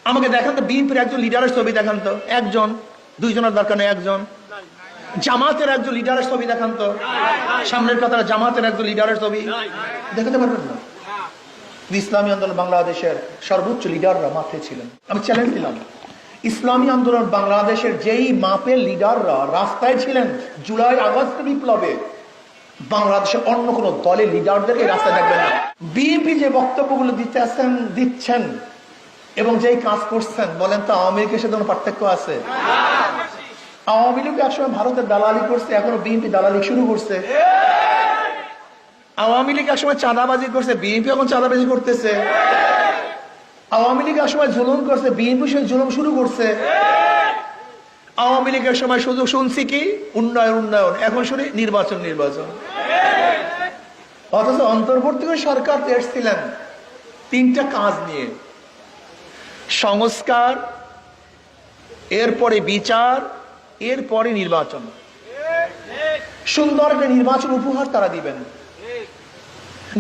আমাকে দেখান তো বিএনপির একজন লিডারের ছবি দেখান তো, একজন, দুইজনের দরকার নেই, একজন। জামাতের একজন লিডারের ছবি দেখান তো, সামনের কথা জামাতের একজন লিডারের ছবি দেখাতে পারবেন না। ইসলামী আন্দোলন বাংলাদেশের সর্বোচ্চ লিডাররা মাঠে ছিলেন। আমি চ্যালেঞ্জ দিলাম, ইসলামী আন্দোলন বাংলাদেশের যেই মাপের লিডাররা রাস্তায় ছিলেন জুলাই আগস্ট বিপ্লবে, বাংলাদেশের অন্য কোন দলের লিডারদের এই রাস্তায় দেখবেন না। বিএনপি যে বক্তব্যগুলো দিচ্ছেন এবং যেই কাজ করছেন, বলেন তো আওয়ামী লীগের সাথে কোনো পার্থক্য আছে? আওয়ামী লীগ একসময় ভারতের দালালি করছে, এখনো বিএনপি দালালি শুরু করছে। আওয়ামী লীগ একসময় চাঁদাবাজি করছে, বিএনপি এখন চাঁদাবাজি করতেছে। আওয়ামী লীগ একসময় জুলুম করছে, বিএনপি সেই জুলুম শুরু করছে। আওয়ামী লীগের সময় শুধু শুনছি কি উন্নয়ন উন্নয়ন, এখন শুনি নির্বাচন নির্বাচন। অথচ অন্তর্বর্তীকালীন সরকার এসেছিলেন তিনটা কাজ নিয়ে: সংস্কার, এরপরে বিচার, এরপরে নির্বাচন। সুন্দর একটা নির্বাচন উপহার তারা দিবেন,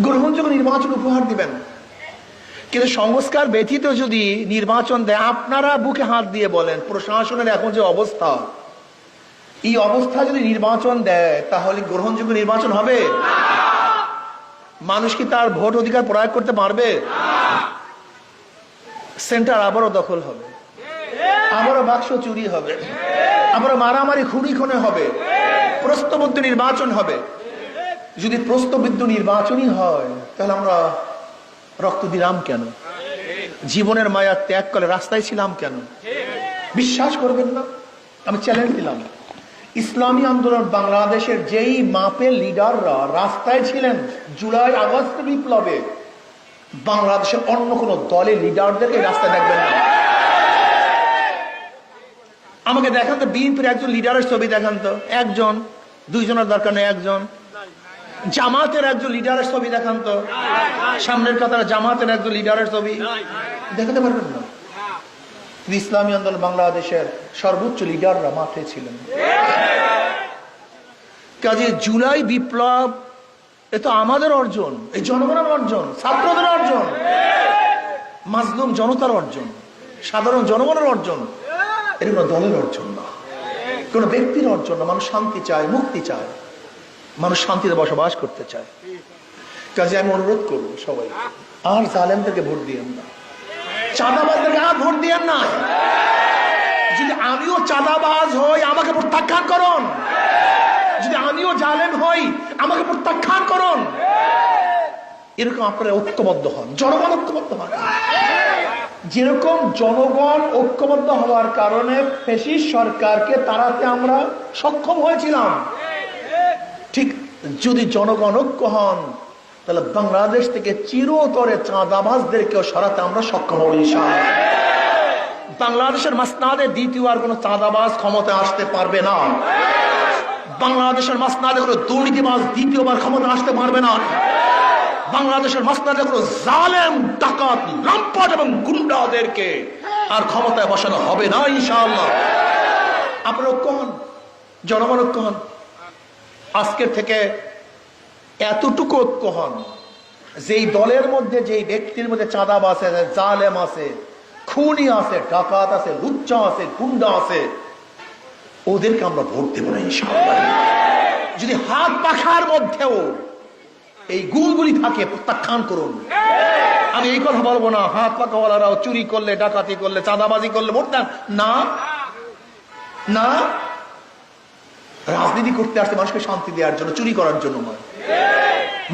গ্রহণযোগ্য নির্বাচন উপহার দিবেন। কিন্তু সংস্কার ব্যতীত যদি নির্বাচন দেয়, আপনারা বুকে হাত দিয়ে বলেন প্রশাসনের এখন যে অবস্থা, এই অবস্থা যদি নির্বাচন দেয় তাহলে গ্রহণযোগ্য নির্বাচন হবে? মানুষ কি তার ভোট অধিকার প্রয়োগ করতে পারবে? সেন্টার আবারও দখল হবে, আবারও বাক্স চুরি হবে, আবারও মারামারি খুনি খুনে হবে, প্রশ্নবিদ্ধ নির্বাচন হবে। যদি প্রশ্নবিদ্ধ নির্বাচনই হয় তাহলে আমরা রক্ত দিলাম কেন? জীবনের মায়া ত্যাগ করে রাস্তায় ছিলাম কেন? বিশ্বাস করবেন না, আমি চ্যালেঞ্জ দিলাম, ইসলামী আন্দোলন বাংলাদেশের যেই মাপের লিডাররা রাস্তায় ছিলেন জুলাই আগস্ট বিপ্লবে, বাংলাদেশের অন্য কোন দলের লিডারদেরকে রাস্তায় দেখবেন না। আমাকে দেখান তো বিএনপির একজন লিডারের ছবি দেখান তো, একজন, দুইজনের দরকার নেই, একজন। জামাতের একজন লিডারের ছবি দেখান তো, সামনের কথা জামাতের একজন লিডারের ছবি দেখাতে পারবেন না। ইসলামী আন্দোলন বাংলাদেশের সর্বোচ্চ লিডাররা মাঠে ছিলেন। কাজে জুলাই বিপ্লব এ তো আমাদের অর্জন, এই জনগণের অর্জন, ছাত্রদের অর্জন, মাজলুম জনতার অর্জন, সাধারণ জনগণের অর্জন। এটা কোনো দলের অর্জন না, কোন ব্যক্তির অর্জন না। মানুষ শান্তি চায়, মুক্তি চায়, মানুষ শান্তিতে বসবাস করতে চায়। কাজে আমি অনুরোধ করবো সবাই, আর জালেমদেরকে ভোট দিয়েন না, চাঁদাবাজদেরকে আর ভোট দিয়েন না। যদি আমিও চাঁদাবাজ হই আমাকে প্রত্যাখ্যান করুন, যদি আমিও জালেম হই আমাকে প্রত্যাখ্যান করুন। এরকম আপনারা ঐক্যবদ্ধ হন, জনগণ ঐক্যবদ্ধ হন। যেরকম জনগণ ঐক্যবদ্ধ হওয়ার কারণে ফ্যাসিস্ট সরকারকে তাড়াতে আমরা সক্ষম হয়েছিলাম, ঠিক যদি জনগণ ঐক্য হন তাহলে বাংলাদেশ থেকে চিরতরে চাঁদাবাজদেরকেও সরাতে আমরা সক্ষম হব ইনশাআল্লাহ। বাংলাদেশের মাসনাদে দ্বিতীয় আর কোনো চাঁদাবাজ ক্ষমতায় আসতে পারবে না। বাংলাদেশের মাসনাদে কোনো দুর্নীতিবাজ দ্বিতীয়বার ক্ষমতা আসতে পারবে না। বাংলাদেশের মাসনাদে কোনো জালেম, ডাকাত, লম্পট এবং গুন্ডাদেরকে আর ক্ষমতায় বসানো হবে না ইনশাআল্লাহ। আপনারা ঐক্য হন, জনগণ ঐক্য হন। আজকের থেকে এতটুকু ঐক্য হন, যেই দলের মধ্যে, যেই ব্যক্তির মধ্যে চাঁদাবাজ আছে, জালেম আছে, খুনি আছে, ডাকাত আছে, লুচ্চা আছে, গুন্ডা আছে, ওদেরকে আমরা ভোট দেব না ইনশাআল্লাহ। যদি হাত পাখার মধ্যেও এই গুণগুলি থাকে প্রত্যাখ্যান করুন। আমি এই কথা বলবো না হাত পাখাওয়ালারাও চুরি করলে, ডাকাতি করলে, চাঁদাবাজি করলে ভোট দেন না। না, রাজনীতি করতে আসছে মানুষকে শান্তি দেওয়ার জন্য, চুরি করার জন্য নয়।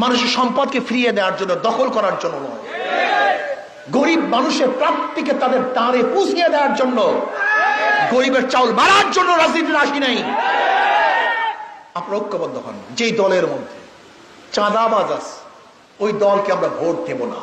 মানুষের সম্পদকে ফিরিয়ে দেওয়ার জন্য, দখল করার জন্য নয়। গরিব মানুষের প্রাপ্তিকে তাদের দ্বারে পৌঁছিয়ে দেওয়ার জন্য, গরিবের চাউল মারার জন্য রাজনীতির আসি নাই। আপনারা ঐক্যবদ্ধ হন। যেই দলের মধ্যে চাঁদাবাজ আছে ওই দলকে আমরা ভোট দেব না।